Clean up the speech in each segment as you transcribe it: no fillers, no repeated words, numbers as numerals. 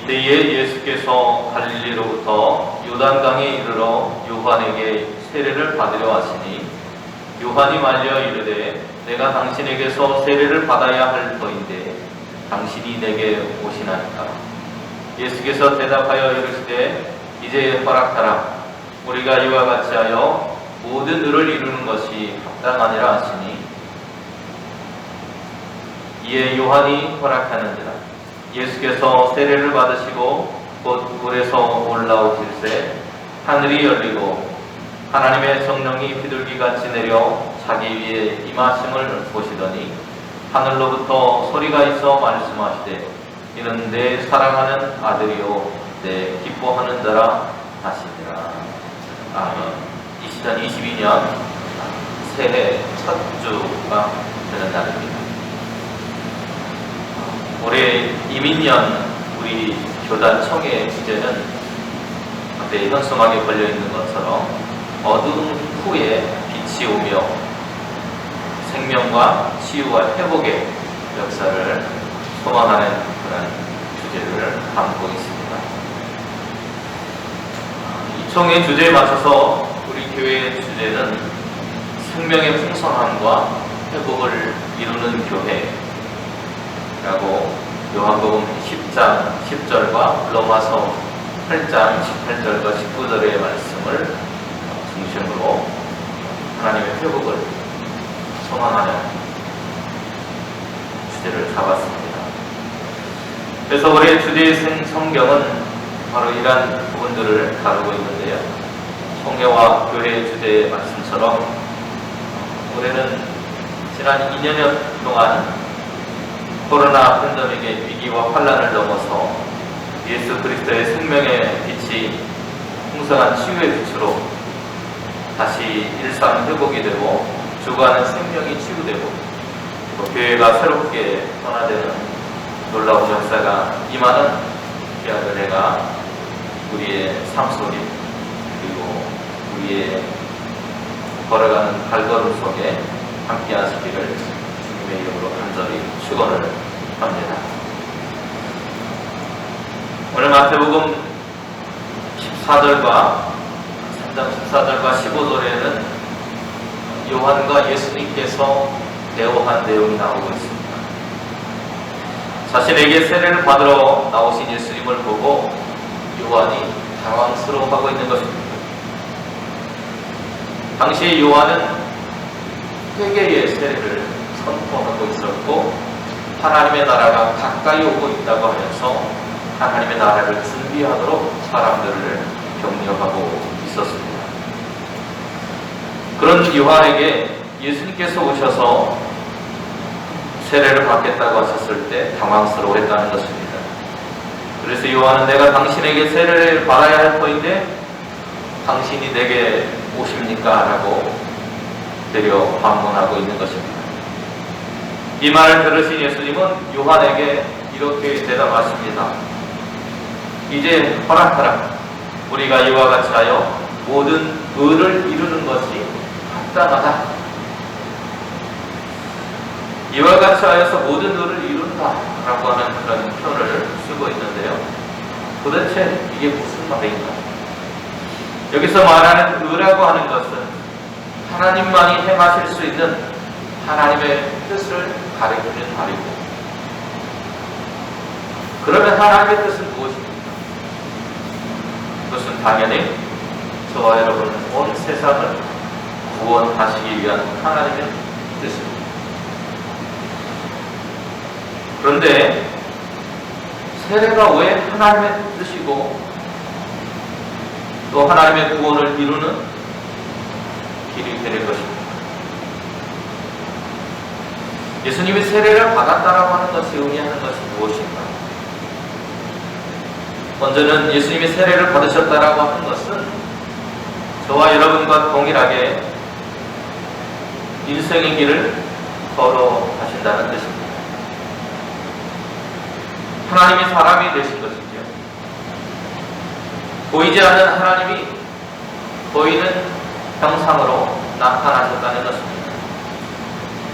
이때에 예수께서 갈릴리로부터 요단강에 이르러 요한에게 세례를 받으려 하시니 요한이 말려 이르되 내가 당신에게서 세례를 받아야 할 터인데 당신이 내게 오시나이까. 예수께서 대답하여 이르시되 이제 허락하라. 우리가 이와 같이 하여 모든 의를 이루는 것이 합당하니라 하시니 이에 요한이 허락하는지라. 예수께서 세례를 받으시고 곧 물에서 올라오실새 하늘이 열리고 하나님의 성령이 비둘기같이 내려 자기 위에 임하심을 보시더니 하늘로부터 소리가 있어 말씀하시되 이는 내 사랑하는 아들이요 내 기뻐하는 자라 하시니라. 아멘. 2022년 새해 첫 주가 되는 날입니다. 올해 이민년 우리 교단청의 주제는 앞에 현수막에 걸려있는 것처럼 어두운 후에 빛이 오며 생명과 치유와 회복의 역사를 소망하는 그런 주제를 담고 있습니다. 이 총의 주제에 맞춰서 우리 교회의 주제는 생명의 풍성함과 회복을 이루는 교회라고 요한복음 10장 10절과 로마서 8장 18절과 19절의 말씀을 중심으로 하나님의 회복을 소망하는 주제를 잡았습니다. 그래서 올해 주제의 성경은 바로 이러한 부분들을 다루고 있는데요. 성경과 교회의 주제의 말씀처럼 올해는 지난 2년여 동안 코로나 팬데믹의 위기와 환란을 넘어서 예수 그리스도의 생명의 빛이 풍성한 치유의 빛으로 다시 일상 회복이 되고 주관하는 생명이 치유되고 또 교회가 새롭게 변화되는 놀라운 역사가 임하는 귀한 은혜가 우리의 삶 속에 그리고 우리의 걸어가는 발걸음 속에 함께 하시기를 주님의 이름으로 간절히 축원을 합니다. 오늘 마태복음 14절과 3장 14절과 15절에는 요한과 예수님께서 대화한 내용이 나오고 있습니다. 자신에게 세례를 받으러 나오신 예수님을 보고 요한이 당황스러워하고 있는 것입니다. 당시 요한은 회개의 세례를 선포하고 있었고 하나님의 나라가 가까이 오고 있다고 하면서 하나님의 나라를 준비하도록 사람들을 격려하고 있었습니다. 그런 요한에게 예수님께서 오셔서 세례를 받겠다고 하셨을 때 당황스러워했다는 것입니다. 그래서 요한은 내가 당신에게 세례를 받아야 할 터인데 당신이 내게 오십니까? 라고 되려 반문하고 있는 것입니다. 이 말을 들으신 예수님은 요한에게 이렇게 대답하십니다. 이제 허락하라. 우리가 이와 같이 하여 모든 의를 이루는 것이 합당하다. 이와 같이 하여서 모든 의를 이룬다 라고 하는 그런 표현을 쓰고 있는데요. 도대체 이게 무슨 말인가? 여기서 말하는 의라고 하는 것은 하나님만이 행하실 수 있는 하나님의 뜻을 가리키는 말이고, 그러면 하나님의 뜻은 무엇입니까? 그것은 당연히 저와 여러분 온 세상을 구원하시기 위한 하나님의 뜻입니다. 그런데 세례가 왜 하나님의 뜻이고 또 하나님의 구원을 이루는 길이 될 것입니다. 예수님이 세례를 받았다라고 하는 것이 의미하는 것이 무엇인가? 먼저는 예수님이 세례를 받으셨다라고 하는 것은 저와 여러분과 동일하게 인생의 길을 걸어가신다는 뜻입니다. 하나님이 사람이 되신 것이죠. 보이지 않는 하나님이 보이는 형상으로 나타나셨다는 것입니다.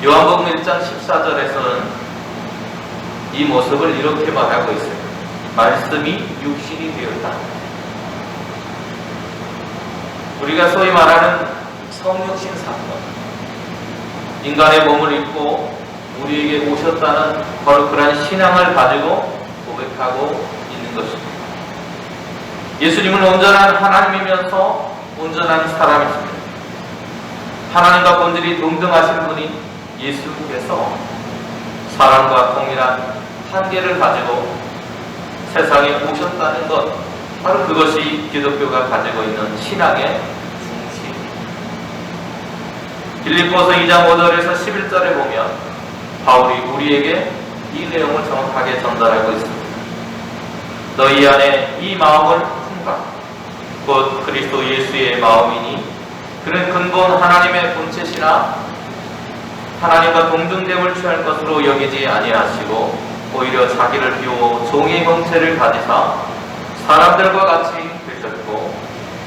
요한복음 1장 14절에서는 이 모습을 이렇게 말하고 있어요. 말씀이 육신이 되었다. 우리가 소위 말하는 성육신 사건, 인간의 몸을 입고 우리에게 오셨다는 바로 그런 신앙을 가지고 고백하고 있는 것입니다. 예수님은 온전한 하나님이면서 온전한 사람이십니다. 하나님과 본질이 동등하신 분인 예수께서 사람과 동일한 한계를 가지고 세상에 오셨다는 것, 바로 그것이 기독교가 가지고 있는 신앙의 중심입니다. 빌립보서 2장 5절에서 11절에 보면 바울이 우리에게 이 내용을 정확하게 전달하고 있습니다. 너희 안에 이 마음을 품라. 곧 그리스도 예수의 마음이니 그는 근본 하나님의 본체시나 하나님과 동등됨을 취할 것으로 여기지 아니하시고 오히려 자기를 비워 종의 형체를 가지사 사람들과 같이 되셨고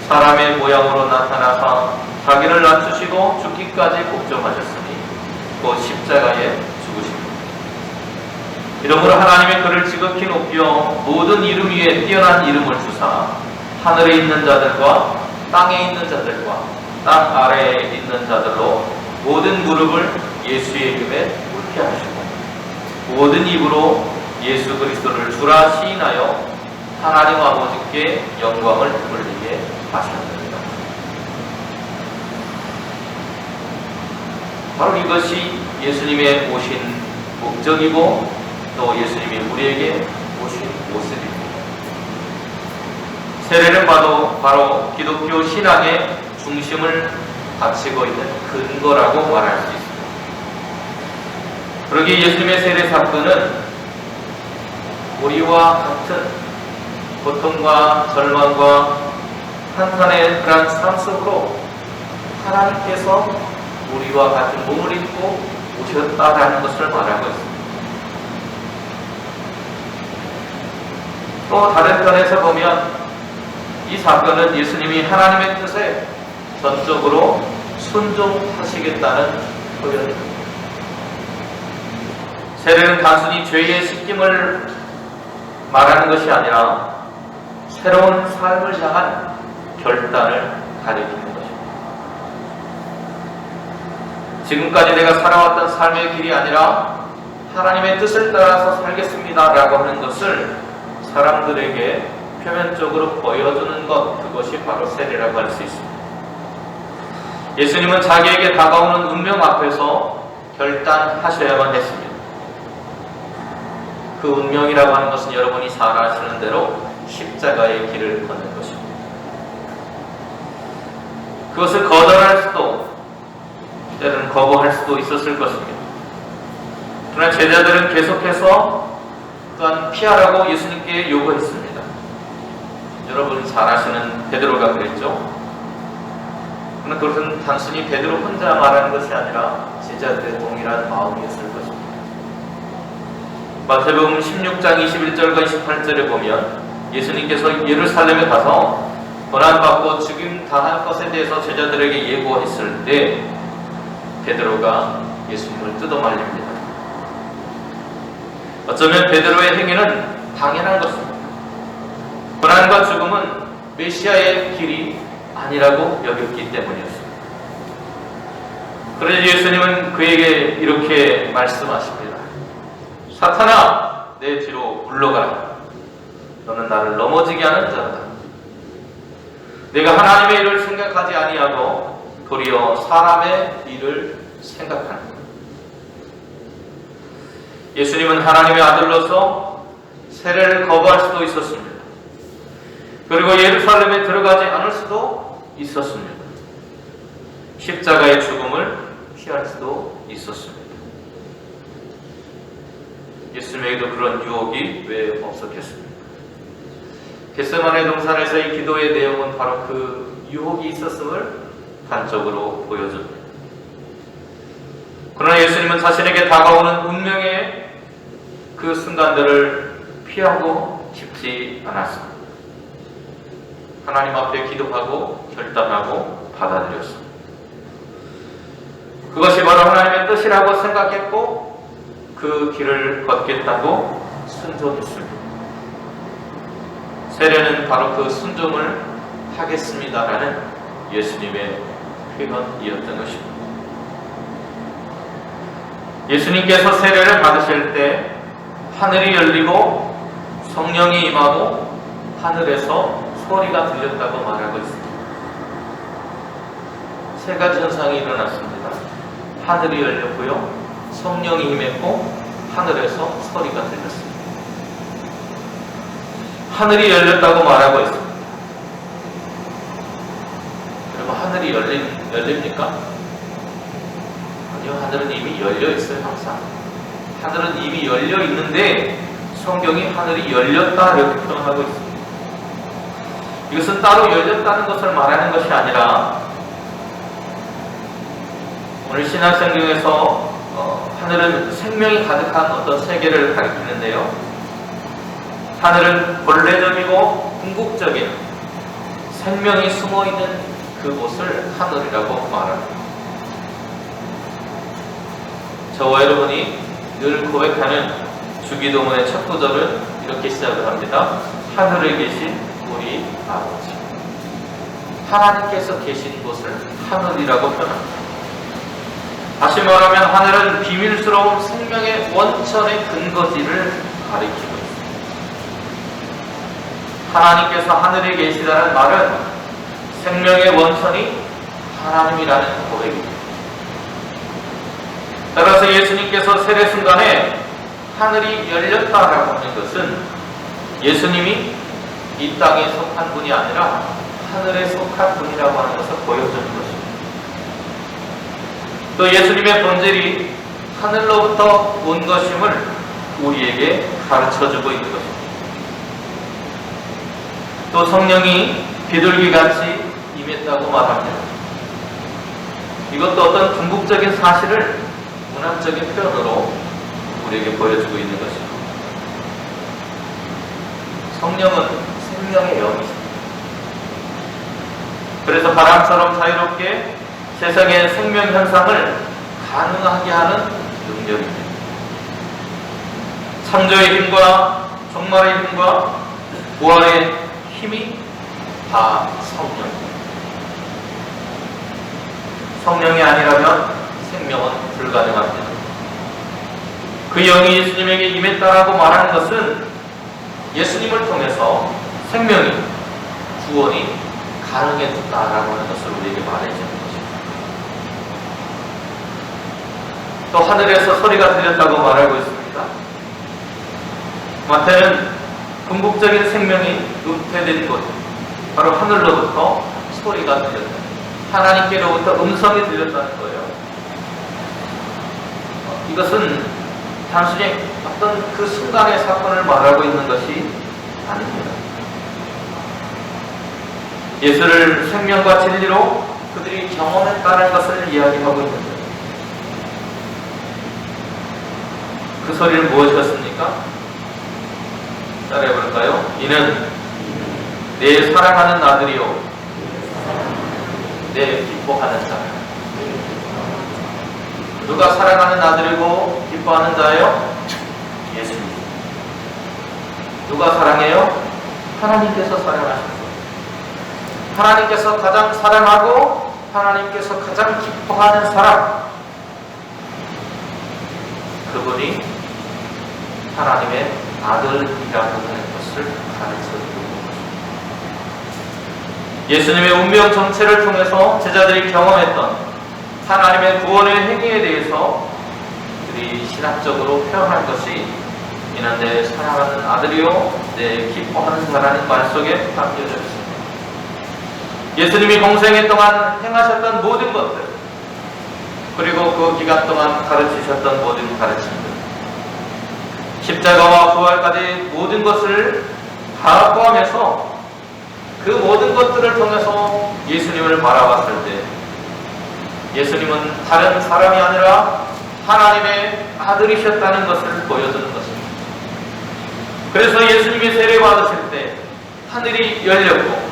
사람의 모양으로 나타나사 자기를 낮추시고 죽기까지 복종하셨으니 곧 십자가에 죽으십니다. 이러므로 하나님의 그를 지극히 높여 모든 이름 위에 뛰어난 이름을 주사 하늘에 있는 자들과 땅에 있는 자들과 땅 아래에 있는 자들로 모든 무릎을 예수의 이름에 꿇게 하시고 모든 입으로 예수 그리스도를 주라 시인하여 하나님 아버지께 영광을 돌리게 하셨습니다. 바로 이것이 예수님의 오신 목적이고 또 예수님이 우리에게 오신 모습입니다. 세례를 봐도 바로 기독교 신앙의 중심을 바치고 있는 근거라고 말할 수 있습니다. 그러기에 예수님의 세례 사건은 우리와 같은 고통과 절망과 한탄의 그런 삶 속으로 하나님께서 우리와 같은 몸을 입고 오셨다라는 것을 말하고 있습니다. 또 다른 편에서 보면 이 사건은 예수님이 하나님의 뜻에 전적으로 순종하시겠다는 표현입니다. 세례는 단순히 죄의 씻김을 말하는 것이 아니라 새로운 삶을 향한 결단을 가리키는 것입니다. 지금까지 내가 살아왔던 삶의 길이 아니라 하나님의 뜻을 따라서 살겠습니다 라고 하는 것을 사람들에게 표면적으로 보여주는 것, 그것이 바로 세례라고 할 수 있습니다. 예수님은 자기에게 다가오는 운명 앞에서 결단하셔야만 했습니다. 그 운명이라고 하는 것은 여러분이 잘 아시는 대로 십자가의 길을 걷는 것입니다. 그것을 거절할 수도 때로는 거부할 수도 있었을 것입니다. 그러나 제자들은 계속해서 또한 피하라고 예수님께 요구했습니다. 여러분 잘 아시는 베드로가 그랬죠. 그러나 그것은 단순히 베드로 혼자 말하는 것이 아니라 제자들의 동일한 마음이었을 것입니다. 마태복음 16장 21절과 28절에 보면 예수님께서 예루살렘에 가서 고난받고 죽임 당할 것에 대해서 제자들에게 예고했을 때 베드로가 예수님을 뜯어말립니다. 어쩌면 베드로의 행위는 당연한 것입니다. 고난과 죽음은 메시아의 길이 아니라고 여겼기 때문이었습니다. 그래서 예수님은 그에게 이렇게 말씀하십니다. 사탄아, 내 뒤로 물러가라. 너는 나를 넘어지게 하는 자다. 내가 하나님의 일을 생각하지 아니하고 도리어 사람의 일을 생각한다. 예수님은 하나님의 아들로서 세례를 거부할 수도 있었습니다. 그리고 예루살렘에 들어가지 않을 수도 있었습니다. 십자가의 죽음을 피할 수도 있었습니다. 예수님에게도 그런 유혹이 왜 없었겠습니까? 겟세마네 동산에서의 기도의 내용은 바로 그 유혹이 있었음을 단적으로 보여줍니다. 그러나 예수님은 자신에게 다가오는 운명의 그 순간들을 피하고 싶지 않았습니다. 하나님 앞에 기도하고 결단하고 받아들였습니다. 그것이 바로 하나님의 뜻이라고 생각했고 그 길을 걷겠다고 순종했습니다. 세례는 바로 그 순종을 하겠습니다라는 예수님의 표현이었던 것입니다. 예수님께서 세례를 받으실 때 하늘이 열리고 성령이 임하고 하늘에서 소리가 들렸다고 말하고 있습니다. 세 가지 현상이 일어났습니다. 하늘이 열렸고요, 성령이 임했고 하늘에서 소리가 들렸습니다. 하늘이 열렸다고 말하고 있습니다. 여러분, 하늘이 열립니까? 아니요, 하늘은 이미 열려 있어요. 항상 하늘은 이미 열려 있는데 성경이 하늘이 열렸다 이렇게 표현하고 있습니다. 이것은 따로 열렸다는 것을 말하는 것이 아니라, 오늘 신약성경에서 하늘은 생명이 가득한 어떤 세계를 가리키는데요, 하늘은 본래적이고 궁극적인 생명이 숨어있는 그곳을 하늘이라고 말합니다. 저와 여러분이 늘 고백하는 주기도문의 첫 구절은 이렇게 시작을 합니다. 하늘에 계신 우리 아버지. 하나님께서 계신 곳을 하늘이라고 표현합니다. 다시 말하면 하늘은 비밀스러운 생명의 원천의 근거지를 가리키고 있습니다. 하나님께서 하늘에 계시다는 말은 생명의 원천이 하나님이라는 고백입니다. 따라서 예수님께서 세례 순간에 하늘이 열렸다라고 하는 것은 예수님이 이 땅에 속한 분이 아니라 하늘에 속한 분이라고 하는 것을 보여주는 것입니다. 또 예수님의 본질이 하늘로부터 온 것임을 우리에게 가르쳐주고 있는 것입니다. 또 성령이 비둘기같이 임했다고 말합니다. 이것도 어떤 궁극적인 사실을 문학적인 표현으로 우리에게 보여주고 있는 것입니다. 성령은 생명의 영이십니다. 그래서 바람처럼 자유롭게 세상의 생명 현상을 가능하게 하는 능력입니다. 창조의 힘과 종말의 힘과 부활의 힘이 다 성령입니다. 성령이 아니라면 생명은 불가능합니다. 그 영이 예수님에게 임했다라고 말하는 것은 예수님을 통해서 생명이, 구원이 가능해졌다라고 하는 것을 우리에게 말해주는 것입니다. 또 하늘에서 소리가 들렸다고 말하고 있습니다. 마태는 궁극적인 생명이 잉태된 곳, 바로 하늘로부터 소리가 들렸다, 하나님께로부터 음성이 들렸다는 거예요. 이것은 단순히 어떤 그 순간의 사건을 말하고 있는 것이 아닙니다. 예수를 생명과 진리로 그들이 경험했다는 것을 이야기하고 있는 거예요. 그 소리를 무엇이었습니까? 따라해볼까요? 이는 내 사랑하는 아들이요, 내 기뻐하는 자. 누가 사랑하는 아들이고 기뻐하는 자예요? 예수님. 누가 사랑해요? 하나님께서 사랑하십니다. 하나님께서 가장 사랑하고 하나님께서 가장 기뻐하는 사람, 그분이 하나님의 아들이라고 하는 것을 가르쳐주고 있습니다. 예수님의 운명 정체를 통해서 제자들이 경험했던 하나님의 구원의 행위에 대해서 그들이 신학적으로 표현한 것이 이는 내 사랑하는 아들이요 내 기뻐하는 자라는 말 속에 담겨져 있습니다. 예수님이 공생애 동안 행하셨던 모든 것들, 그리고 그 기간 동안 가르치셨던 모든 가르침들, 십자가와 부활까지 모든 것을 다 포함해서 그 모든 것들을 통해서 예수님을 바라봤을 때 예수님은 다른 사람이 아니라 하나님의 아들이셨다는 것을 보여주는 것입니다. 그래서 예수님이 세례 받으실 때 하늘이 열렸고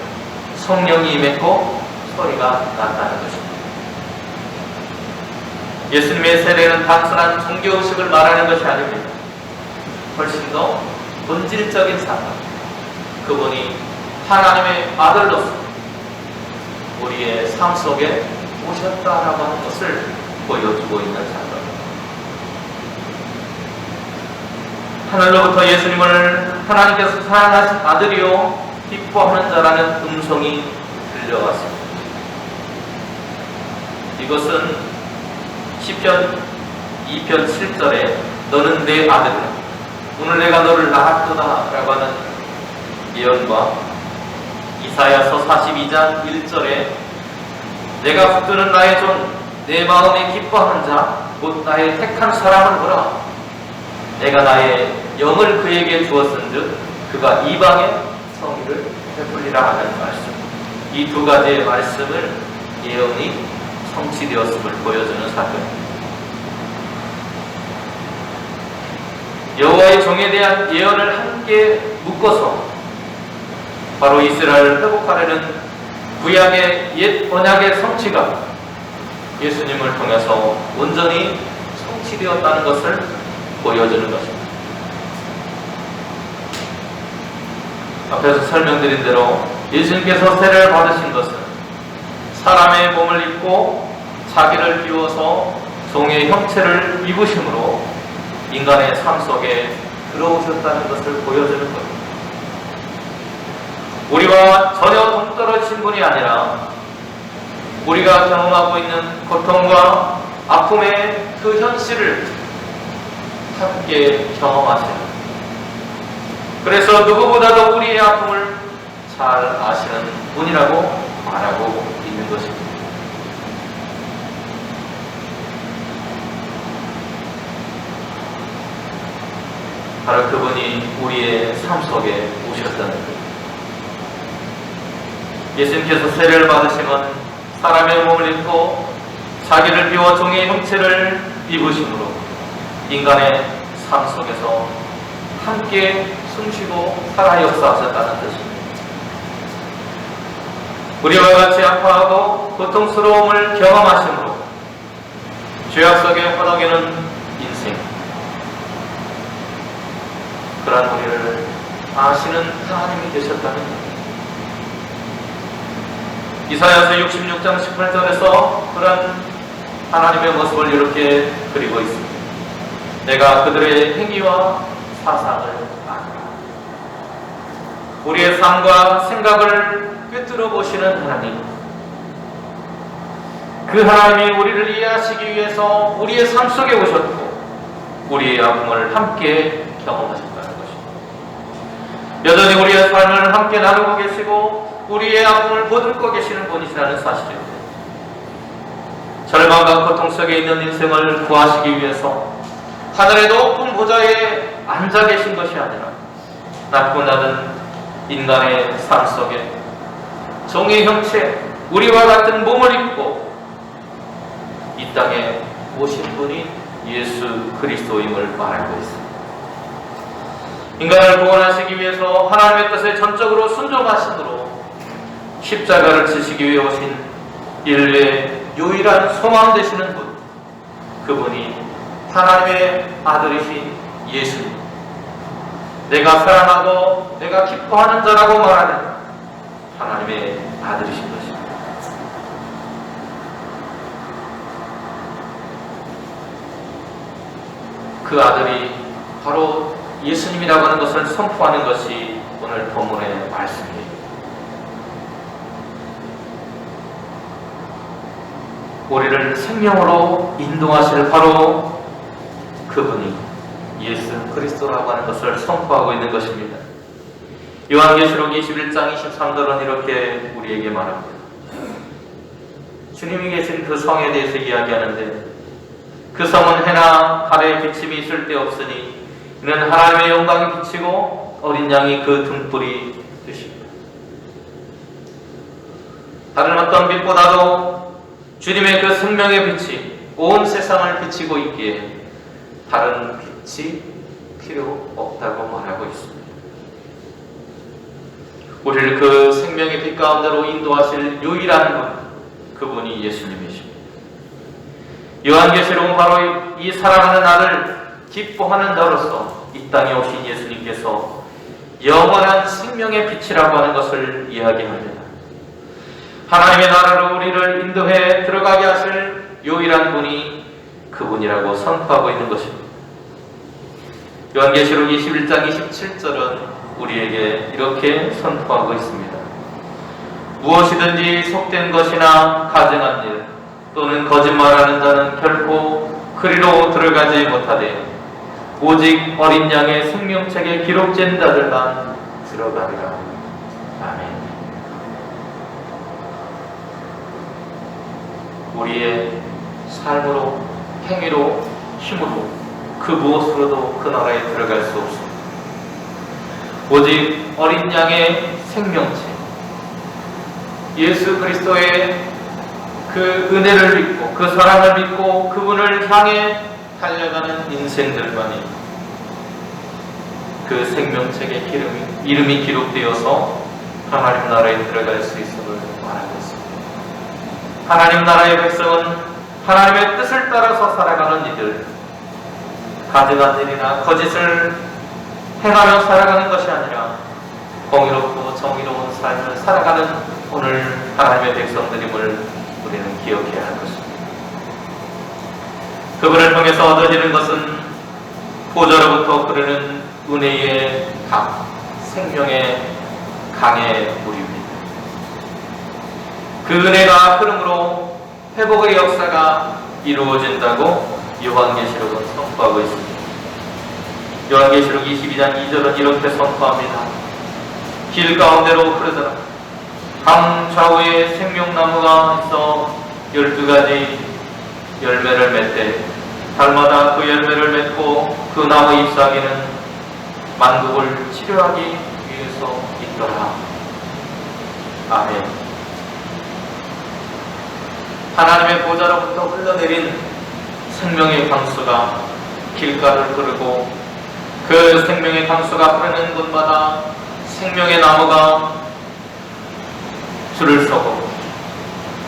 성령이 임했고 소리가 났다는 것입니다. 예수님의 세례는 단순한 종교의식을 말하는 것이 아닙니다. 훨씬 더 본질적인 사건, 그분이 하나님의 아들로서 우리의 삶 속에 오셨다라고 하는 것을 보여주고 있는 사건입니다. 하늘로부터 예수님을 하나님께서 사랑하신 아들이요 기뻐하는 자라는 음성이 들려왔습니다. 이것은 시편 2편 7절에 너는 내 아들이라 오늘 내가 너를 낳았구나 라고 하는 예언과 이사야서 42장 1절에 내가 붙드는 나의 종 내 마음에 기뻐하는 자 곧 나의 택한 사람을 보라 내가 나의 영을 그에게 주었은즉 그가 이방의 성의를 베풀리라 하는 말씀. 이 두 가지의 말씀을 예언이 성취되었음을 보여주는 사건입니다. 여호와의 종에 대한 예언을 함께 묶어서 바로 이스라엘을 회복하려는 구약의 옛 언약의 성취가 예수님을 통해서 온전히 성취되었다는 것을 보여주는 것입니다. 앞에서 설명드린 대로 예수님께서 세례를 받으신 것은 사람의 몸을 입고 자기를 비워서 종의 형체를 입으심으로 인간의 삶 속에 들어오셨다는 것을 보여주는 것입니다. 우리와 전혀 동떨어진 분이 아니라 우리가 경험하고 있는 고통과 아픔의 그 현실을 함께 경험하시는, 그래서 누구보다도 우리의 아픔을 잘 아시는 분이라고 말하고 있는 것입니다. 바로 그분이 우리의 삶 속에 오셨다는 것. 예수님께서 세례를 받으심은 사람의 몸을 입고 자기를 비워 종의 형체를 입으심으로 인간의 삶 속에서 함께 숨쉬고 살아 역사하셨다는 뜻입니다. 우리와 같이 아파하고 고통스러움을 경험하심으로 죄악 속에 허덕이는 인생, 그러한 우리를 아시는 하나님이 되셨다는 것. 이사야서 66장 18절에서 그런 하나님의 모습을 이렇게 그리고 있습니다. 내가 그들의 행위와 사상을 아노라. 우리의 삶과 생각을 꿰뚫어 보시는 하나님, 그 하나님이 우리를 이해하시기 위해서 우리의 삶 속에 오셨고 우리의 아픔을 함께 경험하셨다는 것입니다. 여전히 우리의 삶을 함께 나누고 계시고 우리의 아픔을 보듬고 계시는 분이시라는 사실입니다. 절망과 고통 속에 있는 인생을 구하시기 위해서 하늘의 높은 보좌에 앉아 계신 것이 아니라 낮고 낮은 인간의 삶 속에 종의 형체, 우리와 같은 몸을 입고 이 땅에 오신 분이 예수 그리스도임을 말하고 있습니다. 인간을 구원하시기 위해서 하나님의 뜻에 전적으로 순종하심으로 십자가를 지시기 위해 오신 인류의 유일한 소망 되시는 분, 그분이 하나님의 아들이신 예수님, 내가 사랑하고 내가 기뻐하는 자라고 말하는 하나님의 아들이신 것입니다. 그 아들이 바로 예수님이라고 하는 것을 선포하는 것이 오늘 본문의 말씀입니다. 우리를 생명으로 인도하실 바로 그분이 예수 그리스도라고 하는 것을 선포하고 있는 것입니다. 요한계시록 21장 23절은 이렇게 우리에게 말합니다. 주님이 계신 그 성에 대해서 이야기하는데 그 성은 해나 달의 비침이 있을 데 없으니 이는 하나님의 영광이 비치고 어린 양이 그 등불이 되십니다. 다른 어떤 빛보다도 주님의 그 생명의 빛이 온 세상을 비치고 있기에 다른 빛이 필요 없다고 말하고 있습니다. 우리를 그 생명의 빛 가운데로 인도하실 유일한 분, 그분이 예수님이십니다. 요한계시록은 바로 이 사랑하는 나를 기뻐하는 자로서 이 땅에 오신 예수님께서 영원한 생명의 빛이라고 하는 것을 이야기합니다. 하나님의 나라로 우리를 인도해 들어가게 하실 유일한 분이 그분이라고 선포하고 있는 것입니다. 요한계시록 21장 27절은 우리에게 이렇게 선포하고 있습니다. 무엇이든지 속된 것이나 가증한 일 또는 거짓말하는 자는 결코 그리로 들어가지 못하되 오직 어린 양의 생명책에 기록된 자들만 들어가리라. 아멘. 우리의 삶으로, 행위로, 힘으로 그 무엇으로도 그 나라에 들어갈 수 없습니다. 오직 어린 양의 생명책, 예수 그리스도의 그 은혜를 믿고 그 사랑을 믿고 그분을 향해 달려가는 인생들만이 그 생명책에 이름이 기록되어서 하나님 나라에 들어갈 수 있음을 말하고 있습니다. 하나님 나라의 백성은 하나님의 뜻을 따라서 살아가는 이들, 가증한 일이나 거짓을 행하며 살아가는 것이 아니라 공의롭고 정의로운 삶을 살아가는 오늘 하나님의 백성들임을 우리는 기억해야 할 것입니다. 그분을 통해서 얻어지는 것은 보좌로부터 흐르는 은혜의 강, 생명의 강의 물입니다. 그 은혜가 흐름으로 회복의 역사가 이루어진다고 요한계시록은 선포하고 있습니다. 요한계시록 22장 2절은 이렇게 선포합니다. 길 가운데로 흐르더라. 강 좌우에 생명나무가 있어 12가지 열매를 맺되 달마다 그 열매를 맺고 그 나무 잎사귀는 만국을 치료하기 위해서 있더라. 아멘. 하나님의 보좌로부터 흘러내린 생명의 강수가 길가를 흐르고 그 생명의 강수가 흐르는 곳마다 생명의 나무가 줄을 서고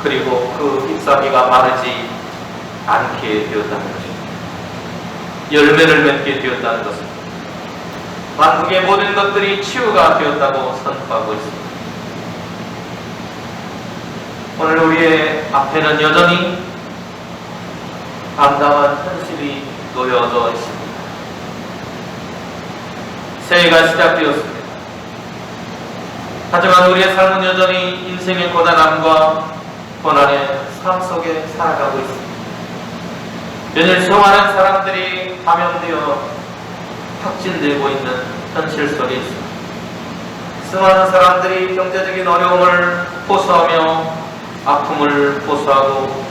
그리고 그 잎사귀가 마르지 않게 되었다는 것입니다. 열매를 맺게 되었다는 것입니다. 만국의 모든 것들이 치유가 되었다고 선포하고 있습니다. 오늘 우리의 앞에는 여전히 암담한 현실이 놓여져 있습니다. 새해가 시작되었습니다. 하지만 우리의 삶은 여전히 인생의 고단함과 고난의 삶 속에 살아가고 있습니다. 연일 수많은 사람들이 감염되어 확진되고 있는 현실 속에 있습니다. 수많은 사람들이 경제적인 어려움을 호소하며 아픔을 호소하고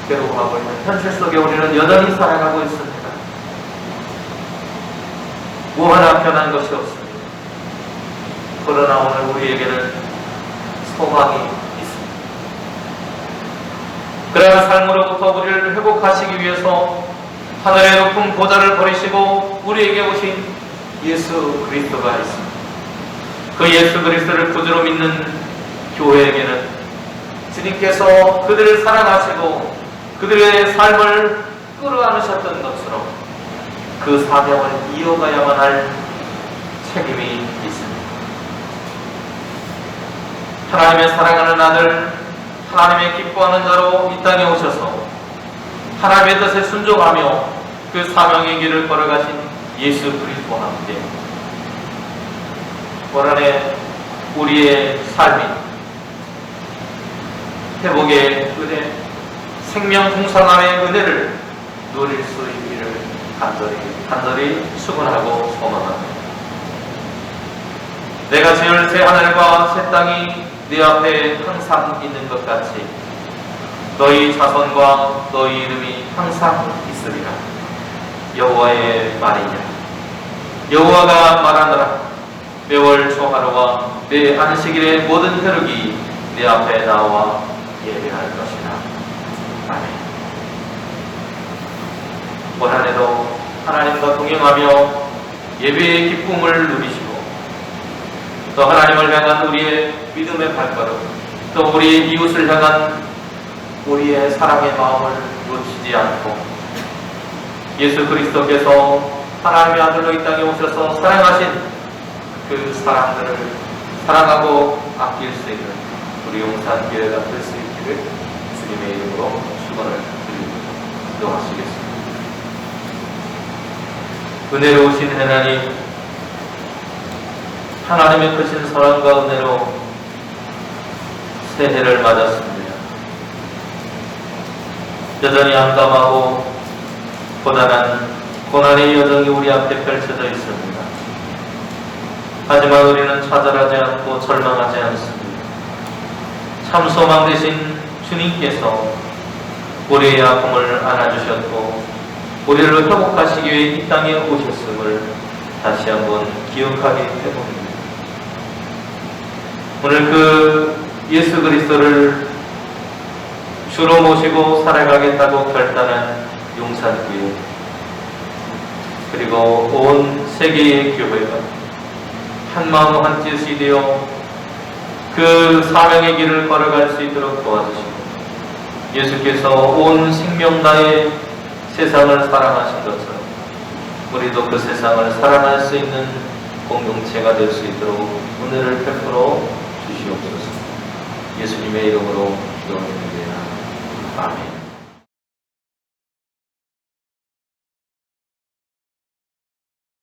괴로워하고 있는 현실 속에 우리는 여전히 살아가고 있습니다. 뭐 하나 변한 것이 없습니다. 그러나 오늘 우리에게는 소망이 있습니다. 그러한 삶으로부터 우리를 회복하시기 위해서 하늘의 높은 보좌를 버리시고 우리에게 오신 예수 그리스도가 있습니다. 그 예수 그리스도를 구주로 믿는 교회에게는 주님께서 그들을 사랑하시고 그들의 삶을 끌어안으셨던 것처럼 그 사명을 이어가야만 할 책임이 있습니다. 하나님의 사랑하는 아들, 하나님의 기뻐하는 자로 이 땅에 오셔서 하나님의 뜻에 순종하며 그 사명의 길을 걸어가신 예수 그리스도와 함께 올 한해 우리의 삶이 회복의 은혜, 생명 풍성함의 은혜를 누릴 수 있기를 간절히 축원하고 소망합니다. 내가 지을 새 하늘과 새 땅이 네 앞에 항상 있는 것 같이 너희 자손과 너희 이름이 항상 있으리라. 여호와의 말이냐. 여호와가 말하노라. 매월 초하루와 내 안식일의 모든 혈육이 네 앞에 나와 예배할 것이라. 아멘. 올 한해도 하나님과 동행하며 예배의 기쁨을 누리시고 또 하나님을 향한 우리의 믿음의 발걸음, 또 우리의 이웃을 향한 우리의 사랑의 마음을 놓치지 않고 예수 그리스도께서 하나님의 아들로 이 땅에 오셔서 사랑하신 그 그 사람들을 사랑하고 아낄 수 있는 우리 용산교회가 될 수 있기를 주님의 이름으로 축원을 드립니다. 기도하시겠습니다. 은혜로우신 하나님, 하나님의 크신 사랑과 은혜로 새해를 맞았습니다. 여전히 암담하고 고단한 고난의 여정이 우리 앞에 펼쳐져 있습니다. 하지만 우리는 좌절하지 않고 절망하지 않습니다. 참 소망 되신 주님께서 우리의 아픔을 안아주셨고 우리를 회복하시기 위해 이 땅에 오셨음을 다시 한번 기억하기 때문입니다. 오늘 그 예수 그리스도를 주로 모시고 살아가겠다고 결단한 용산교회, 그리고 온 세계의 교회가 한마음 한뜻이 되어 그 사명의 길을 걸어갈 수 있도록 도와주시고, 예수께서 온 생명 다해 세상을 사랑하신 것처럼 우리도 그 세상을 사랑할 수 있는 공동체가 될 수 있도록 은혜를 베풀어 주시옵소서. 예수님의 이름으로 기도드립니다. 아멘.